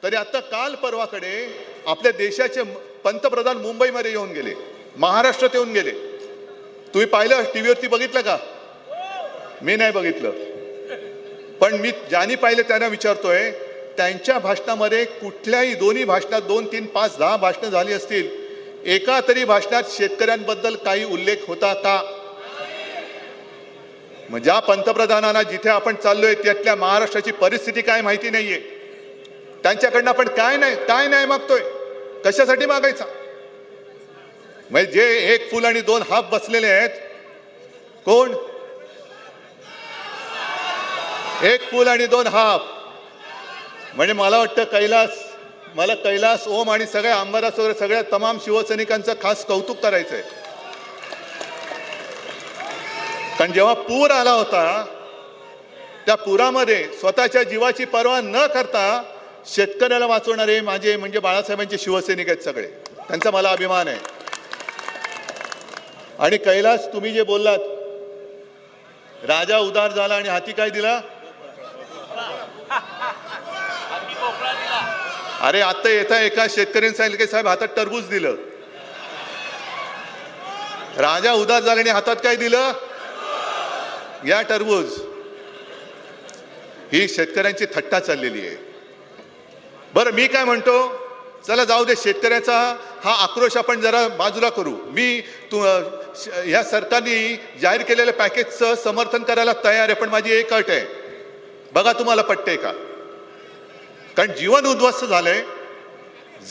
तरी आता काल परवाकडे आपल्या देशाचे पंतप्रधान मुंबईमध्ये येऊन गेले, महाराष्ट्रात येऊन गेले. तुम्ही पाहिलं, टीव्हीवरती बघितलं का? मी नाही बघितलं, पण मी ज्यांनी पाहिलं त्यांना विचारतोय, त्यांच्या भाषणामध्ये कुठल्याही दोन्ही भाषणात 2, 3, 5, 10 भाषणं झाली असतील, एका तरी भाषणात शेतकऱ्यांबद्दल काही उल्लेख होता का? मग ज्या पंतप्रधानांना जिथे आपण चाललोय त्यातल्या महाराष्ट्राची परिस्थिती काय माहिती नाहीये, त्यांच्याकडनं आपण काय नाही मागतोय, कशासाठी मागायचा? म्हणजे जे एक फुल आणि दोन हाफ बसलेले आहेत, कोण? एक फुल आणि दोन हाफ. म्हणजे मला वाटतं कैलास ओम आणि सगळ्या आमदारास वगैरे सगळ्या तमाम शिवसैनिकांचं खास कौतुक करायचंय. कारण जेव्हा पूर आला होता, त्या पुरामध्ये स्वतःच्या जीवाची पर्वा न करता शेतकऱ्याला वाचवणारे माझे म्हणजे बाळासाहेबांचे शिवसैनिक आहेत सगळे. त्यांचा मला अभिमान आहे. आणि कैलास, तुम्ही जे बोललात, राजा उदार झाला आणि हाती काय दिला? अरे आता येता एका शेतकऱ्यांनी सांगितलं की साहेब हातात टरबूज दिलं. राजा उदार झाला आणि हातात काय दिलं? या टरबूज. ही शेतकऱ्यांची थट्टा चाललेली आहे. बरं, मी काय म्हणतो, चला जाऊ दे, शेतकऱ्याचा हा आक्रोश आपण जरा बाजूला करू. मी या सरकारने जाहीर केलेल्या पॅकेजचं समर्थन करायला तयार आहे, पण माझी एक अट आहे, बघा तुम्हाला पटते का? कारण जीवन उद्ध्वस्त झालंय,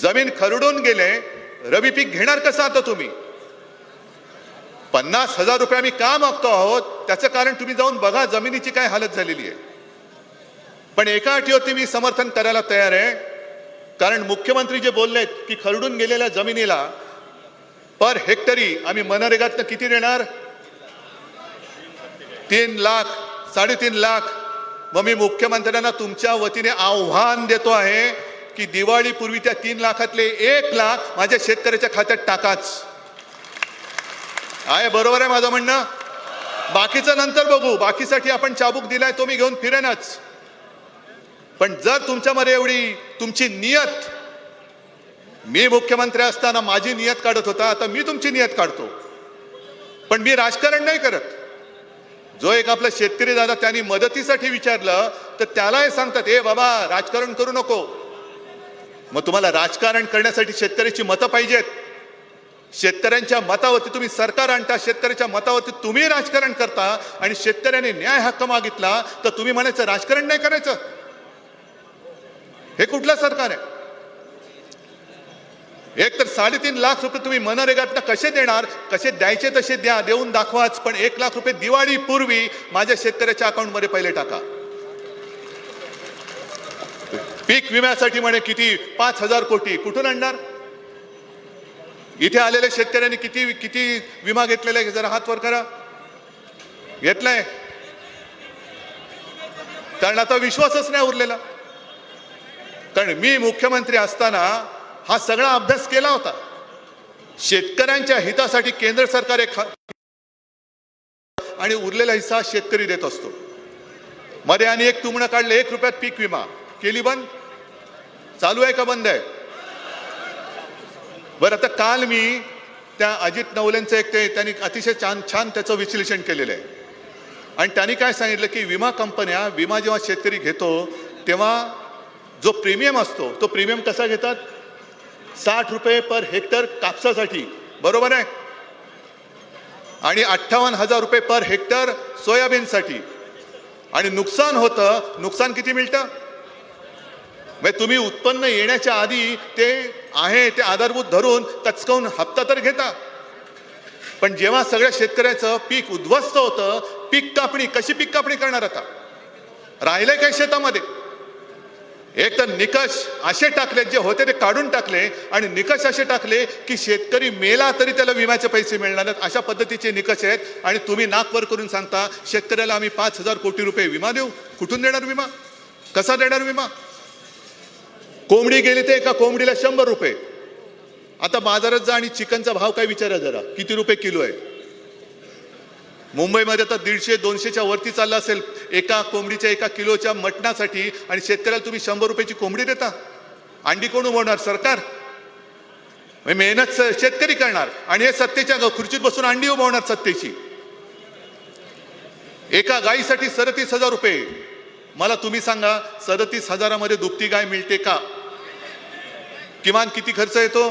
जमीन खरडून गेले, रबी पीक घेणार कसं आता तुम्ही? 50,000 रुपये आम्ही का मागतो आहोत, त्याचं कारण तुम्ही जाऊन बघा जमिनीची काय हालत झालेली आहे. पण एका अटीवरती मी समर्थन करायला तयार आहे, कारण मुख्यमंत्री जे बोललेत की खरडून गेलेल्या जमिनीला पर हेक्टरी आम्ही मनरेगातनं किती देणार? 3 लाख, 3.5 लाख. मग मी मुख्यमंत्र्यांना तुमच्या वतीने आव्हान देतो आहे की दिवाळीपूर्वी त्या 3 लाखातले 1 लाख माझ्या शेतकऱ्याच्या खात्यात टाकाच. आहे, बरोबर आहे माझं म्हणणं? बाकीचं नंतर बघू, बाकीसाठी आपण चाबूक दिलाय तो मी घेऊन फिरेनच. पण जर तुमच्यामध्ये एवढी तुमची नियत, मी मुख्यमंत्री असताना माझी नियत काढत होता, आता मी तुमची नियत काढतो, पण मी राजकारण नाही करत. जो एक आपला शेतकरी दादा त्यांनी मदतीसाठी विचारलं तर त्याला हे सांगतात, ए बाबा राजकारण करू नको. मग तुम्हाला राजकारण करण्यासाठी शेतकऱ्याची मतं पाहिजेत. शेतकऱ्यांच्या मतावरती तुम्ही सरकार आणता, शेतकऱ्याच्या मतावरती तुम्ही राजकारण करता, आणि शेतकऱ्याने न्याय हक्क मागितला तर तुम्ही म्हणायचं राजकारण नाही करायचं. हे कुठलं सरकार आहे? एक तर 3.5 लाख रुपये तुम्ही मनरेगातनं कसे देणार? कसे द्यायचे तसे द्या, देऊन दाखवाच, पण 1 लाख रुपये दिवाळीपूर्वी माझ्या शेतकऱ्याच्या अकाउंटमध्ये पहिले टाका. पीक विम्यासाठी म्हणे किती 5,000 कोटी कुठून आणणार? इथे आलेल्या शेतकऱ्यांनी किती विमा घेतलेला आहे? जरा हात वर करा. घेतलाय? कारण आता विश्वासच नाही उरलेला. कारण मी मुख्यमंत्री असताना हा सगळा अभ्यास केला होता. शेतकऱ्यांच्या हितासाठी केंद्र सरकार आणि उरलेला हिस्सा शेतकरी देत असतो. मध्ये आणि एक तुमणं काढलं, 1 रुपयात पीक विमा केली बंद. चालू आहे का बंद आहे? बरं, आता काल मी त्या अजित नवलेंचं त्यांनी अतिशय छान त्याचं विश्लेषण केलेलं आहे. आणि त्यांनी काय सांगितलं की विमा कंपन्या विमा जेव्हा शेतकरी घेतो तेव्हा जो प्रीमियम असतो तो प्रीमियम कसा घेतात? 60 रुपये पर हेक्टर कापसासाठी, बरोबर आहे, आणि 58,000 रुपये पर हेक्टर सोयाबीनसाठी. आणि नुकसान होतं, नुकसान किती मिळतं? म्हणजे तुम्ही उत्पन्न येण्याच्या आधी ते आहे ते आधारभूत धरून कचकावून हप्ता तर घेता, पण जेव्हा सगळ्या शेतकऱ्याचं पीक उद्ध्वस्त होतं, पीक कापणी कशी पीक कापणी करणार? आता राहिले काय शेतामध्ये? एक तर निकष असे टाकले, जे होते ते काढून टाकले, आणि निकष असे टाकले की शेतकरी मेला तरी त्याला विम्याचे पैसे मिळणार नाहीत, अशा पद्धतीचे निकष आहेत. आणि तुम्ही नाक वर करून सांगता शेतकऱ्याला आम्ही 5,000 कोटी रुपये विमा देऊ. कुठून देणार विमा? कसा देणार विमा? कोंबडी गेली तर एका कोंबडीला 100 रुपये. आता बाजारात जा आणि चिकनचा भाव काय विचारा जरा, किती रुपये किलो आहे? मुंबईमध्ये तर 150-200च्या वरती चालला असेल एका कोंबडीच्या 1 किलोच्या मटणासाठी, आणि शेतकऱ्याला तुम्ही 100 रुपयाची कोंबडी देता. अंडी कोण उभवणार? सरकार. मेहनत शेतकरी करणार आणि हे सत्तेच्या खुर्चीत बसून अंडी उभवणार सत्तेची. एका गायीसाठी 37,000 रुपये. मला तुम्ही सांगा, 37,000मध्ये दुभती गाय मिळते का? किमान किती खर्च येतो?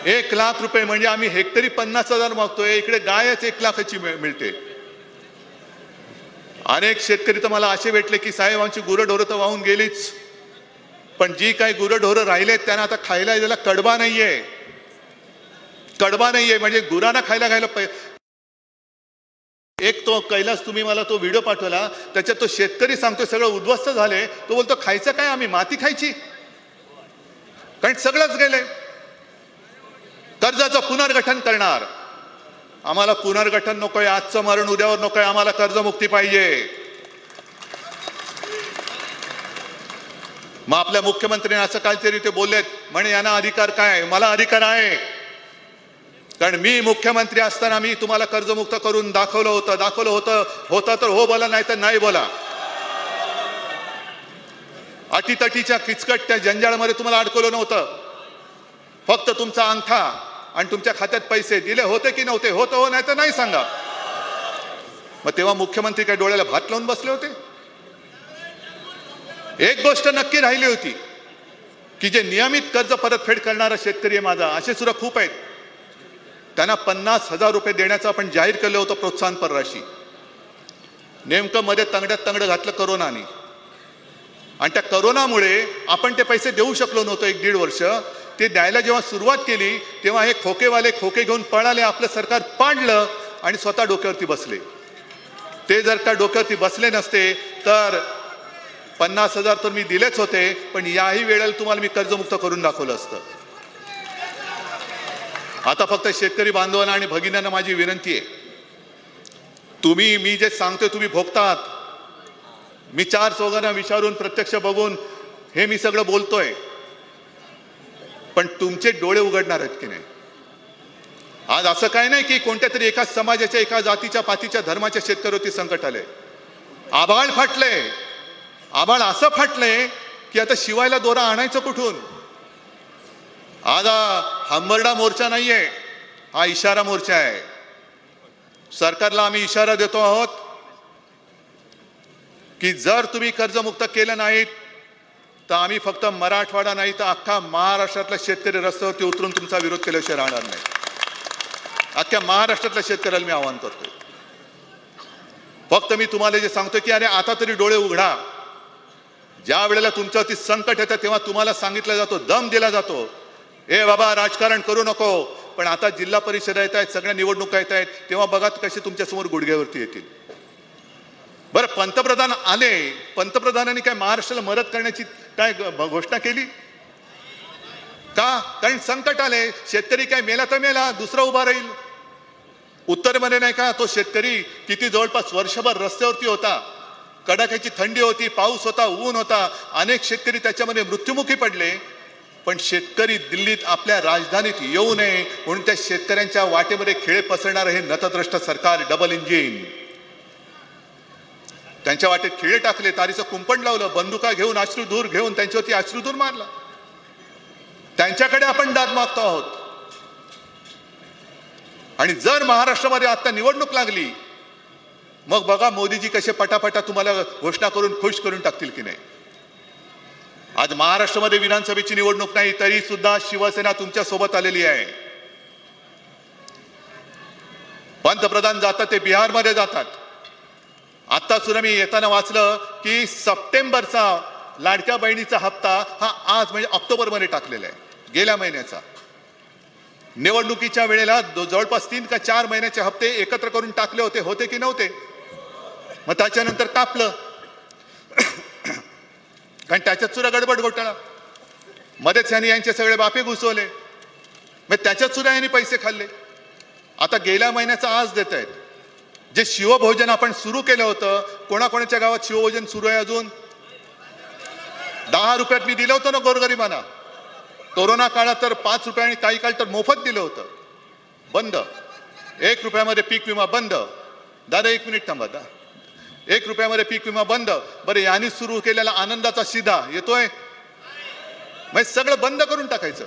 1,00,000 रुपये. म्हणजे आम्ही हेक्टरी 50,000 मागतोय, इकडे गायच 1,00,000ची मिळते. अनेक शेतकरी तर मला असे भेटले की साहेब आमची गुरंढोरं तर वाहून गेलीच, पण जी काही गुरंढोरं राहिलेत त्यांना आता खायला यायला कडबा नाहीये. कडबा नाहीये म्हणजे गुरांना खायला एक तो कैलास तुम्ही मला तो व्हिडिओ पाठवला, त्याच्यात तो शेतकरी सांगतोय सगळं उद्ध्वस्त झाले. तो बोलतो खायचं काय, आम्ही माती खायची? कारण सगळंच गेले. कर्जाचं पुनर्गठन करणार. आम्हाला पुनर्गठन नकोय, आजचं मरण उद्यावर नकोय, आम्हाला कर्जमुक्ती पाहिजे. मग आपल्या मुख्यमंत्र्यांनी असं काहीतरी ते बोललेत म्हणे यांना अधिकार काय? मला अधिकार आहे, कारण मी मुख्यमंत्री असताना मी तुम्हाला कर्जमुक्त करून दाखवलं होतं तर हो बोला, नाही तर नाही बोला. अटीतटीच्या किचकट त्या जंजाळमध्ये तुम्हाला अडकवलं नव्हतं. फक्त तुमचा अंगठा आणि तुमच्या खात्यात पैसे दिले होते की नव्हते? होतं हो, नाही तर नाही सांगा. मग तेव्हा मुख्यमंत्री काय डोळ्याला भात लावून बसले होते? एक गोष्ट नक्की राहिली होती की जे नियमित कर्ज परतफेड करणारा शेतकरी आहे माझा, असे सुद्धा खूप आहेत, त्यांना 50,000 रुपये देण्याचं आपण जाहीर केलं होतं प्रोत्साहनपर राशी. नेमकं मध्ये तंगड्यात तंगड घातलं कोरोनाने, आणि त्या कोरोनामुळे आपण ते पैसे देऊ शकलो नव्हतो 1-1.5 वर्ष. ते द्यायला जेव्हा सुरुवात केली तेव्हा हे खोकेवाले खोके घेऊन पळाले, आपलं सरकार पाडलं आणि स्वतः डोक्यावरती बसले. ते जर का डोक्यावरती बसले नसते तर 50,000 तर मी दिलेच होते, पण याही वेळेला तुम्हाला मी कर्जमुक्त करून दाखवलं असतं. आता फक्त शेतकरी बांधवांना आणि भगिन्यांना माझी विनंती आहे, तुम्ही मी जे सांगतोय तुम्ही भोगतात. मी 4 चौघांना विचारून प्रत्यक्ष बघून हे मी सगळं बोलतोय, पण तुमचे डोळे उघडणार आहेत की नाही? आज असं काय नाही की कोणत्या तरी एका समाजाच्या, एका जातीच्या, पातीच्या, धर्माच्या शेतकऱ्यावरती संकट आले. आभाळ फाटले. आभाळ असं फाटले की आता शिवायला दोरा आणायचं कुठून? आज हंबरडा मोर्चा नाहीये, हा इशारा मोर्चा आहे. सरकारला आम्ही इशारा देतो आहोत की जर तुम्ही कर्जमुक्त केलं नाहीत तर आम्ही फक्त मराठवाडा नाही तर अख्खा महाराष्ट्रातला शेतकरी रस्त्यावरती उतरून तुमचा विरोध केल्याशिवाय राहणार नाही. अख्ख्या महाराष्ट्रातल्या शेतकऱ्याला मी आवाहन करतोय. फक्त मी तुम्हाला जे सांगतोय की अरे आता तरी डोळे उघडा. ज्या वेळेला तुमच्यावरती संकट येतं तेव्हा तुम्हाला सांगितलं जातो, दम दिला जातो, ए बाबा राजकारण करू नको. पण आता जिल्हा परिषद येत आहेत, सगळ्या निवडणुका येत आहेत, तेव्हा बघा कसे तुमच्या समोर गुडघ्यावरती येतील. बरं, पंतप्रधान आले, पंतप्रधानांनी काय महाराष्ट्राला मदत करण्याची काय घोषणा केली का? कारण संकट आले. शेतकरी काय मेला तर मेला, दुसरा उभा राहील. उत्तरेमध्ये नाही का तो शेतकरी किती जवळपास वर्षभर रस्त्यावरती होता, कडाक्याची थंडी होती, पाऊस होता, ऊन होता, अनेक शेतकरी त्याच्यामध्ये मृत्युमुखी पडले. पण शेतकरी दिल्लीत आपल्या राजधानीत येऊ नये म्हणून त्या शेतकऱ्यांच्या वाटेमध्ये खेळ पसरणार हे नतद्रष्ट सरकार, डबल इंजिन, त्यांच्या वाटेत खिळे टाकले, तारीचं कुंपण लावलं, बंदुका घेऊन, अश्रुधूर घेऊन त्यांच्यावरती अश्रुधूर मारला. त्यांच्याकडे आपण दाद मागतो आहोत. आणि जर महाराष्ट्रामध्ये आता निवडणूक लागली मग बघा मोदीजी कसे पटापटा तुम्हाला घोषणा करून खुश करून टाकतील की नाही. आज महाराष्ट्रामध्ये विधानसभेची निवडणूक नाही तरी सुद्धा शिवसेना तुमच्या सोबत आलेली आहे. पंतप्रधान जातात ते बिहारमध्ये जातात. आता सुद्धा मी येताना वाचलं की सप्टेंबरचा लाडक्या बहिणीचा हप्ता हा आज म्हणजे ऑक्टोबरमध्ये टाकलेला आहे, गेल्या महिन्याचा. निवडणुकीच्या वेळेला जवळपास 3 का 4 महिन्याचे हप्ते एकत्र करून टाकले होते की नव्हते? मग त्याच्यानंतर कापलं कारण त्याच्यात सुद्धा गडबड घोटाळा, मध्येच यांनी यांचे सगळे बापे घुसवले, मग त्याच्यात सुद्धा यांनी पैसे खाल्ले. आता गेल्या महिन्याचा आज देत आहेत. जे शिवभोजन आपण सुरू केलं होतं, कोणाकोणाच्या गावात शिवभोजन सुरू आहे अजून? 10 रुपयात मी दिलं होतं ना गोरगरिबांना. कोरोना काळात तर 5 रुपये आणि काही काळ तर मोफत दिलं होतं. बंद. 1 रुपयामध्ये पीक विमा बंद. दादा 1 मिनिट थांबा. 1 रुपयामध्ये पीक विमा बंद. बरं, यांनी सुरू केलेला आनंदाचा शिधा येतोय? म्हणजे सगळं बंद करून टाकायचं.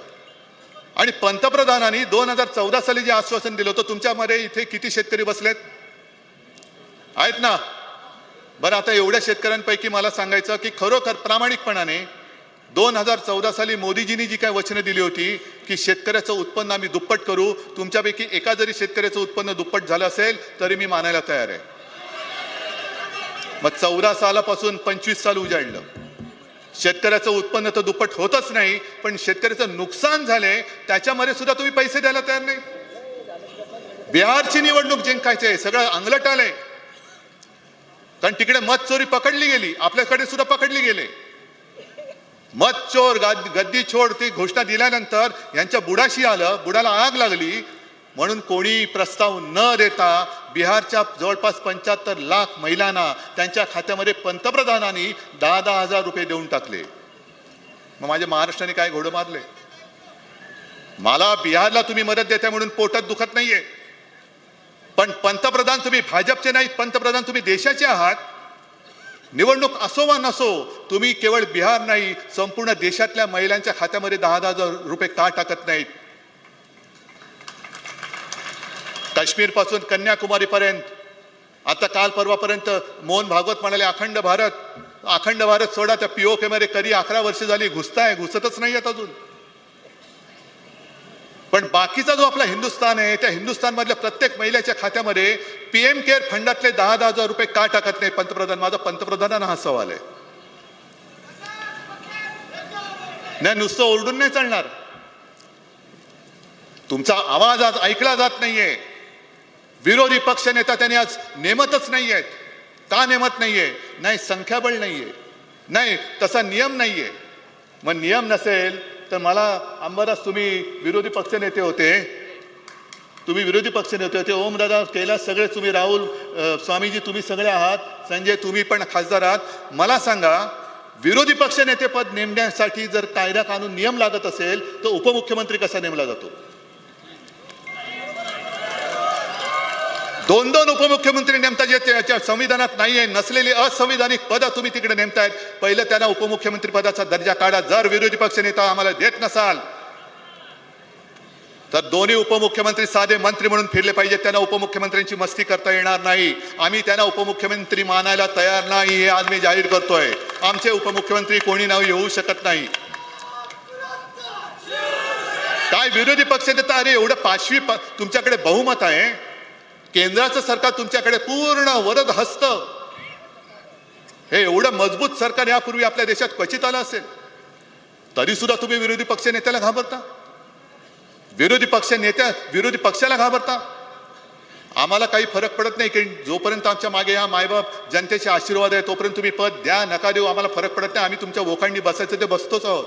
आणि पंतप्रधानांनी 2014 साली जे आश्वासन दिलं होतं, तुमच्यामध्ये इथे किती शेतकरी बसलेत आहेत ना? बरं, आता एवढ्या शेतकऱ्यांपैकी मला सांगायचं की खरोखर प्रामाणिकपणाने 2014 साली मोदीजींनी जी काय वचनं दिली होती की शेतकऱ्याचं उत्पन्न आम्ही दुप्पट करू, तुमच्यापैकी एका जरी शेतकऱ्याचं उत्पन्न दुप्पट झालं असेल तरी मी मानायला तयार आहे. मग 14 सालापासून 25 साल उजाडलं, शेतकऱ्याचं उत्पन्न तर दुप्पट होतच नाही, पण शेतकऱ्याचं नुकसान झाले त्याच्यामध्ये सुद्धा तुम्ही पैसे द्यायला तयार नाही. बिहारची निवडणूक जिंकायची आहे, सगळं अंगलट आलंय, कारण तिकडे मत चोरी पकडली गेली, आपल्याकडे सुद्धा पकडली गेले. मत चोर गद्दी छोड ती घोषणा दिल्यानंतर यांच्या बुडाशी आलं, बुडाला आग लागली, म्हणून कोणी प्रस्ताव न देता बिहारच्या जवळपास 75 लाख महिलांना त्यांच्या खात्यामध्ये पंतप्रधानांनी 10-10 हजार रुपये देऊन टाकले. मग माझ्या महाराष्ट्राने काय घोडं मारले? मला बिहारला तुम्ही मदत देता म्हणून पोटात दुखत नाहीये, पण पंतप्रधान तुम्ही भाजपचे नाहीत, पंतप्रधान तुम्ही देशाचे आहात. निवडणूक असो वा नसो, तुम्ही केवळ बिहार नाही संपूर्ण देशातल्या महिलांच्या खात्यामध्ये 10-10 हजार रुपये का टाकत नाहीत? काश्मीर पासून कन्याकुमारी पर्यंत, आता काल परवापर्यंत मोहन भागवत म्हणाले अखंड भारत सोडा, त्या पीओके मध्ये कधी 11 वर्ष झाली घुसतच नाही आहेत अजून. पण बाकीचा जो आपला हिंदुस्थान आहे, त्या हिंदुस्थान मधल्या प्रत्येक महिलेच्या खात्यामध्ये पीएम केअर फंडातले 10-10 हजार रुपये का टाकत नाही पंतप्रधान? माझा पंतप्रधानांना हा सवाल आहे. नाही, नुसतं ओरडून नाही चालणार, तुमचा आवाज आज ऐकला जात नाहीये. विरोधी पक्ष नेता त्यांनी आज नेमतच नाहीयेत. का नेमत नाहीये? नाही संख्याबळ नाहीये, नाही तसा नियम नाहीये. मग नियम नसेल तर मला अंबादास, तुम्ही विरोधी पक्ष नेते होते, ओमदादा कैलास सगळे तुम्ही, राहुल स्वामीजी तुम्ही सगळे आहात, संजय तुम्ही पण खासदार आहात. मला सांगा, विरोधी पक्ष नेते पद नेमण्यासाठी जर कायदा कानून नियम लागत असेल तर उपमुख्यमंत्री कसा नेमला जातो? 2-2 उपमुख्यमंत्री नेमता, जे त्याच्या संविधानात नाहीये, नसलेली असंविधानिक पदं तुम्ही तिकडे नेमतायत. पहिलं त्यांना उपमुख्यमंत्री पदाचा दर्जा काढा. जर विरोधी पक्ष नेता आम्हाला देत नसाल तर दोन्ही उपमुख्यमंत्री साधे मंत्री म्हणून फिरले पाहिजे. त्यांना उपमुख्यमंत्र्यांची मस्ती करता येणार नाही. आम्ही त्यांना उपमुख्यमंत्री मानायला तयार नाही, हे आज मी जाहीर करतोय. आमचे उपमुख्यमंत्री कोणी नाव येऊ शकत नाही. काय विरोधी पक्ष नेता? अरे एवढं पाचवी तुमच्याकडे बहुमत आहे, केंद्राचं सरकार तुमच्याकडे पूर्ण वरद हस्त, हे एवढं मजबूत सरकार यापूर्वी आपल्या देशात क्वचित आलं असेल, तरी सुद्धा तुम्ही विरोधी पक्ष नेत्याला घाबरता, विरोधी पक्षाला घाबरता. आम्हाला काही फरक पडत नाही की जोपर्यंत आमच्या मागे हा मायबाप जनतेचे आशीर्वाद आहे तोपर्यंत तुम्ही पद द्या नका देऊ, आम्हाला फरक पडत नाही. आम्ही तुमच्या वोखांडी बसायचं ते बसतोच आहोत.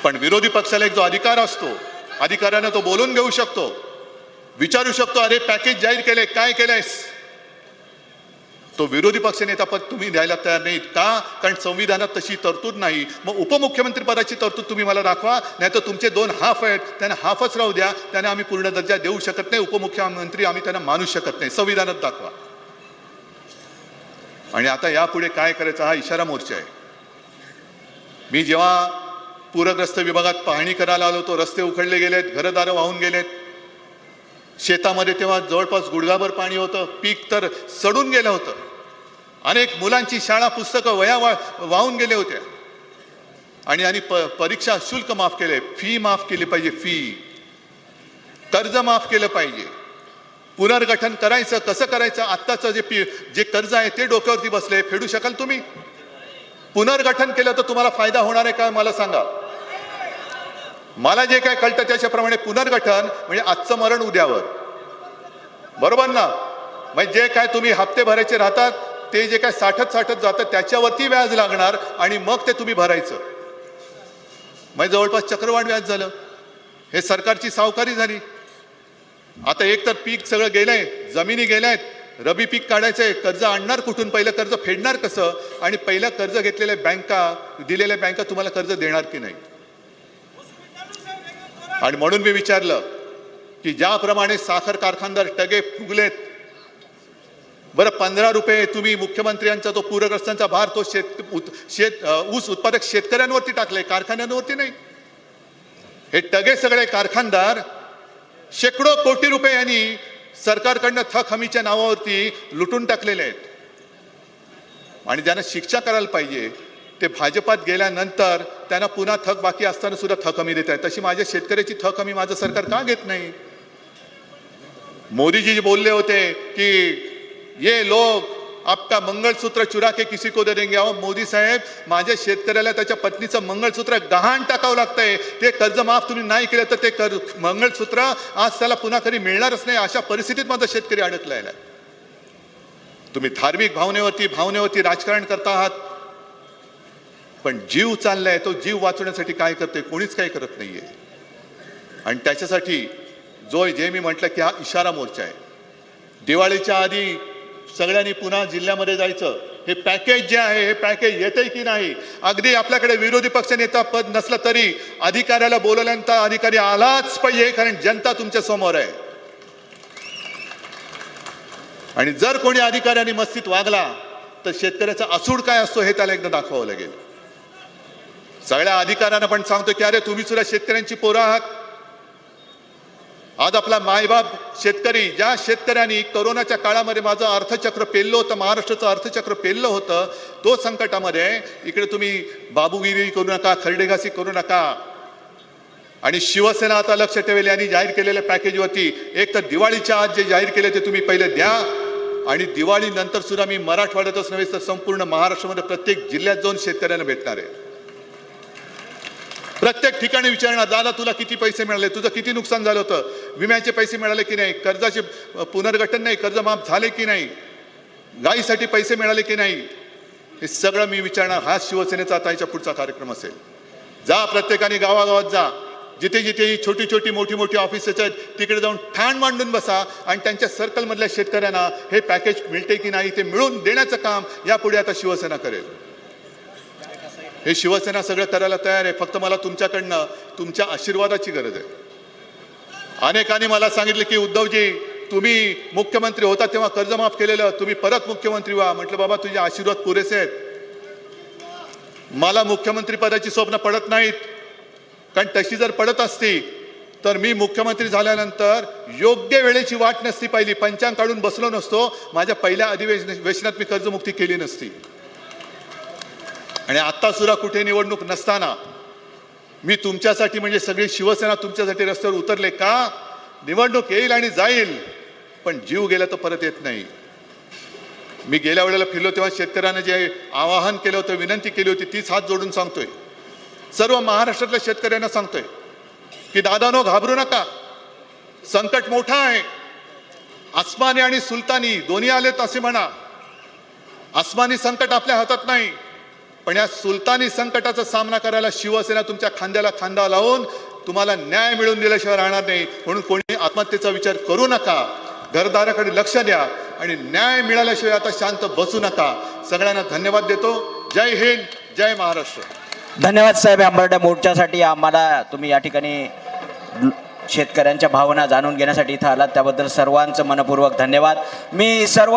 पण विरोधी पक्षाला एक जो अधिकार असतो, अधिकाराने तो बोलून घेऊ शकतो, विचारू शकतो, अरे पॅकेज जाहीर केले, काय केलंयस? तो विरोधी पक्ष नेता पद तुम्ही द्यायला तयार नाहीत. का? कारण संविधानात तशी तरतूद नाही. मग उपमुख्यमंत्री पदाची तरतूद तुम्ही मला दाखवा, नाही तर तुमचे 2 हाफ आहेत, त्यांना हाफच राहू द्या. त्यांना आम्ही पूर्ण दर्जा देऊ शकत नाही, उपमुख्यमंत्री आम्ही त्यांना मानू शकत नाही. संविधानात दाखवा. आणि आता यापुढे काय करायचं हा इशारा मोर्चा आहे. मी जेव्हा पूरग्रस्त विभागात पाहणी करायला आलो होतो, रस्ते उखडले गेलेत, घरदारं वाहून गेलेत, शेतामध्ये तेव्हा जवळपास गुडघाभर पाणी होतं, पीक तर सडून गेलं होतं, अनेक मुलांची शाळा पुस्तकं वह्या वाहून गेले होते. आणि परीक्षा शुल्क माफ केले, फी माफ केली पाहिजे, फी कर्ज माफ केलं पाहिजे. पुनर्गठन करायचं, कसं करायचं? आत्ताचं जे कर्ज आहे ते डोक्यावरती बसले, फेडू शकाल तुम्ही? पुनर्गठन केलं तर तुम्हाला फायदा होणार आहे का मला सांगा? मला जे काय कळतं त्याच्याप्रमाणे पुनर्गठन म्हणजे आजचं मरण उद्यावर, बरोबर ना? म्हणजे जे काय तुम्ही हप्ते भरायचे राहतात ते जे काय साठत जातं त्याच्यावरती व्याज लागणार आणि मग ते तुम्ही भरायचं. म्हणजे जवळपास चक्रवाढ व्याज झालं. हे सरकारची सावकारी झाली. आता एक तर पीक सगळं गेलंय, जमिनी गेल्यात, रबी पीक काढायचंय, कर्ज आणणार कुठून? पहिलं कर्ज फेडणार कसं? आणि पहिलं कर्ज घेतलेल्या बँका, दिलेल्या बँका तुम्हाला कर्ज देणार की नाही? आणि म्हणून मी विचारलं की ज्याप्रमाणे साखर कारखानदार टगे फुगलेत, बरं 15 रुपये तुम्ही मुख्यमंत्र्यांचा तो पूरग्रस्तांचा भार तो ऊस उत्पादक शेतकऱ्यांवरती टाकले, कारखान्यांवरती नाही. हे टगे सगळे कारखानदार शेकडो कोटी रुपये यांनी सरकारकडनं थक हमीच्या नावावरती लुटून टाकलेले आहेत. आणि ज्यांना शिक्षा करायला पाहिजे ते भाजपात गेल्यानंतर त्यांना पुन्हा थक बाकी असताना सुद्धा थक हमी देत आहेत. तशी माझ्या शेतकऱ्याची थक हमी माझं सरकार का घेत नाही? मोदीजी बोलले होते की ये लोग आपका मंगलसूत्र चुरा के किसी को दे देंगे. अहो मोदी साहेब, माझ्या शेतकऱ्याला त्याच्या पत्नीचं मंगलसूत्र गहाण टाकावं लागतंय. ते कर्ज माफ तुम्ही नाही केलं तर ते मंगलसूत्र आज त्याला पुन्हा कधी मिळणारच नाही. अशा परिस्थितीत माझा शेतकरी अडकलेला आहे. तुम्ही धार्मिक भावनेवरती राजकारण करता आहात, पण जीव चाललाय तो जीव वाचवण्यासाठी काय करते? कोणीच काही करत नाहीये. आणि त्याच्यासाठी जे मी म्हटलं की हा इशारा मोर्चा आहे. दिवाळीच्या आधी सगळ्यांनी पुन्हा जिल्ह्यामध्ये जायचं. हे पॅकेज जे आहे हे पॅकेज येते की नाही? अगदी आपल्याकडे विरोधी पक्ष नेता पद नसलं तरी अधिकाऱ्याला बोलवल्यानंतर अधिकारी आलाच पाहिजे, कारण जनता तुमच्या समोर आहे. आणि जर कोणी अधिकाऱ्यांनी मस्तीत वागला तर शेतकऱ्याचा असूड काय असतो हे त्याला एकदा दाखवावं लागेल. सगळ्या अधिकाऱ्यांना पण सांगतो की अरे तुम्ही सुद्धा शेतकऱ्यांची पोरं आहात. आज आपला मायबाप शेतकरी, ज्या शेतकऱ्यांनी कोरोनाच्या काळामध्ये माझं अर्थचक्र पेललं होतं, महाराष्ट्राचं अर्थचक्र पेललं होतं, तो संकटामध्ये इकडे तुम्ही बाबूगिरी करू नका, खरडेघासी करू नका. आणि शिवसेना आता लक्ष ठेवेल यांनी जाहीर केलेल्या पॅकेजवरती. एक तर दिवाळीच्या आज जे जाहीर केले ते तुम्ही पहिले द्या, आणि दिवाळी नंतर सुद्धा मी मराठवाड्यातच नव्हे तर संपूर्ण महाराष्ट्रामध्ये प्रत्येक जिल्ह्यात जाऊन शेतकऱ्यांना भेटणार आहे. प्रत्येक ठिकाणी विचारणार, दादा तुला किती पैसे मिळाले, तुझं किती नुकसान झालं होतं, विम्याचे पैसे मिळाले की नाही, कर्जाचे पुनर्गठन नाही, कर्ज माफ झाले की नाही, गायीसाठी पैसे मिळाले की नाही, हे सगळं मी विचारणार. हा शिवसेनेचा आता याच्या पुढचा कार्यक्रम असेल. जा प्रत्येकाने गावागावात जा, जिथे जिथे छोटी छोटी मोठी मोठी ऑफिसेस आहेत तिकडे जाऊन ठाण मांडून बसा आणि त्यांच्या सर्कलमधल्या शेतकऱ्यांना हे पॅकेज मिळते की नाही ते मिळवून देण्याचं काम यापुढे आता शिवसेना करेल. हे शिवसेना सगळं करायला तयार आहे. फक्त मला तुमच्याकडनं तुमच्या आशीर्वादाची गरज आहे. अनेकांनी मला सांगितलं की उद्धवजी तुम्ही मुख्यमंत्री होता तेव्हा कर्ज माफ केलेलं, तुम्ही परत मुख्यमंत्री व्हा. म्हटलं बाबा तुझे आशीर्वाद पुरेसे आहेत. मला मुख्यमंत्री पदाची स्वप्न पडत नाहीत, कारण तशी जर पडत असती तर मी मुख्यमंत्री झाल्यानंतर योग्य वेळेची वाट नसती पाहिली, पंचांग काढून बसलो नसतो, माझ्या पहिल्या अधिवेशनात मी कर्जमुक्ती केली नसती. आणि आता सुद्धा कुठे निवडणूक नसताना मी तुमच्यासाठी म्हणजे सगळी शिवसेना तुमच्यासाठी रस्त्यावर उतरले का? निवडणूक येईल आणि जाईल, पण जीव गेला तर परत येत नाही. मी गेल्या वेळेला फिरलो तेव्हा शेतकऱ्यांना जे आवाहन केलं होतं, विनंती केली होती, तीच हात जोडून सांगतोय. सर्व महाराष्ट्रातल्या शेतकऱ्यांना सांगतोय की दादानो घाबरू नका, संकट मोठं आहे. आसमानी आणि सुलतानी दोन्ही आलेत असे म्हणा. आसमानी संकट आपल्या हातात नाही, पण या सुलतानी संकटाचा सामना करायला शिवसेना तुमच्या खांद्याला खांदा लावून तुम्हाला न्याय मिळवून दिल्याशिवाय राहणार नाही. म्हणून कोणी आत्महत्येचा विचार करू नका, घरदाराकडे लक्ष द्या आणि न्याय मिळाल्याशिवाय आता शांत बसू नका. सगळ्यांना धन्यवाद देतो. जय हिंद, जय महाराष्ट्र. धन्यवाद साहेब. आंबरड्या मोर्चासाठी आम्हाला तुम्ही या ठिकाणी शेतकऱ्यांच्या भावना जाणून घेण्यासाठी इथं आलात, त्याबद्दल सर्वांचं मनपूर्वक धन्यवाद. मी सर्व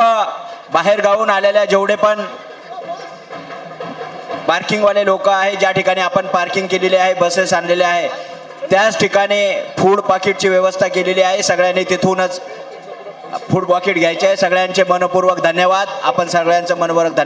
बाहेर गावून आलेल्या जेवढे पण पार्किंगवाले लोक आहे, ज्या ठिकाणी आपण पार्किंग केलेली आहे, बसेस आणलेले आहे, त्याच ठिकाणी फूड पाकिटची व्यवस्था केलेली आहे. सगळ्यांनी तिथूनच फूड पाकिट घ्यायचे आहे. सगळ्यांचे मनपूर्वक धन्यवाद. आपण सगळ्यांचं मनपूर्वक धन्यवाद.